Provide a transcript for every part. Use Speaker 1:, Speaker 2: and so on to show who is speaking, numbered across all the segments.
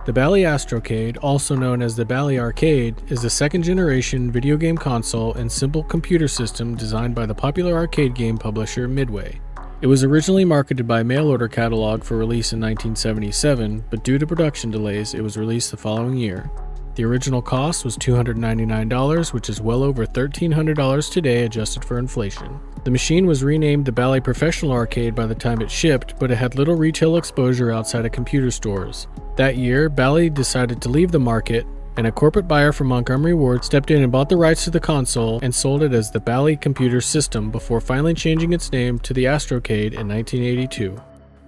Speaker 1: The Bally Astrocade, also known as the Bally Arcade, is the second-generation video game console and simple computer system designed by the popular arcade game publisher Midway. It was originally marketed by mail-order catalog for release in 1977, but due to production delays, it was released the following year. The original cost was $299, which is well over $1,300 today adjusted for inflation. The machine was renamed the Bally Professional Arcade by the time it shipped, but it had little retail exposure outside of computer stores. That year, Bally decided to leave the market, and a corporate buyer from Montgomery Ward stepped in and bought the rights to the console and sold it as the Bally Computer System before finally changing its name to the Astrocade in 1982.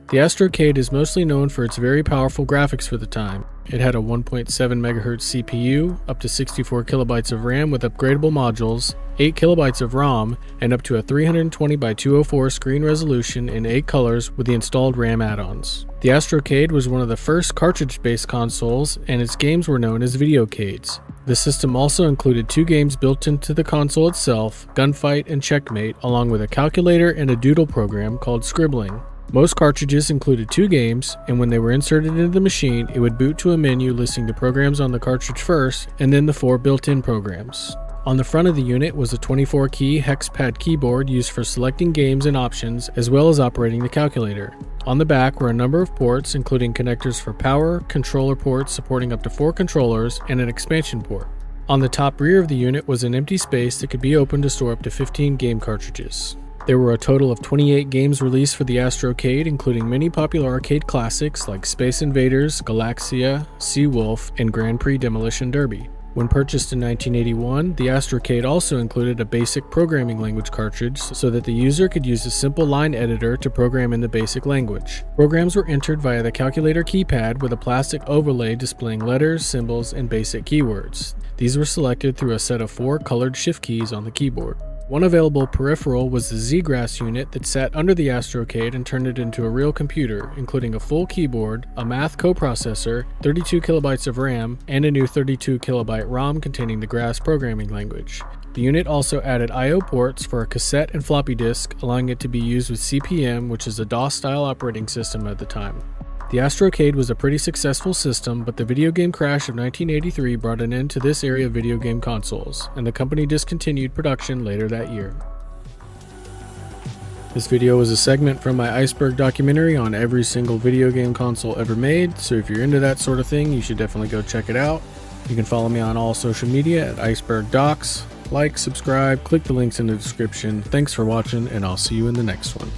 Speaker 1: The Astrocade is mostly known for its very powerful graphics for the time. It had a 1.7 MHz CPU, up to 64 kilobytes of RAM with upgradable modules, 8 kilobytes of ROM, and up to a 320 by 204 screen resolution in 8 colors with the installed RAM add-ons. The Astrocade was one of the first cartridge-based consoles, and its games were known as videocades. The system also included 2 games built into the console itself, Gunfight and Checkmate, along with a calculator and a doodle program called Scribbling. Most cartridges included 2 games, and when they were inserted into the machine, it would boot to a menu listing the programs on the cartridge first, and then the 4 built-in programs. On the front of the unit was a 24-key hexpad keyboard used for selecting games and options, as well as operating the calculator. On the back were a number of ports, including connectors for power, controller ports supporting up to 4 controllers, and an expansion port. On the top rear of the unit was an empty space that could be opened to store up to 15 game cartridges. There were a total of 28 games released for the Astrocade, including many popular arcade classics like Space Invaders, Galaxia, Seawolf, and Grand Prix Demolition Derby. When purchased in 1981, the Astrocade also included a basic programming language cartridge so that the user could use a simple line editor to program in the basic language. Programs were entered via the calculator keypad with a plastic overlay displaying letters, symbols, and basic keywords. These were selected through a set of 4 colored shift keys on the keyboard. One available peripheral was the Z-Grass unit that sat under the Astrocade and turned it into a real computer, including a full keyboard, a math coprocessor, 32 kilobytes of RAM, and a new 32 kilobyte ROM containing the Grass programming language. The unit also added I/O ports for a cassette and floppy disk, allowing it to be used with CP/M, which is a DOS-style operating system at the time. The Astrocade was a pretty successful system, but the video game crash of 1983 brought an end to this area of video game consoles, and the company discontinued production later that year. This video was a segment from my Iceberg documentary on every single video game console ever made, so if you're into that sort of thing, you should definitely go check it out. You can follow me on all social media at IcebergDocs. Like, subscribe, click the links in the description. Thanks for watching, and I'll see you in the next one.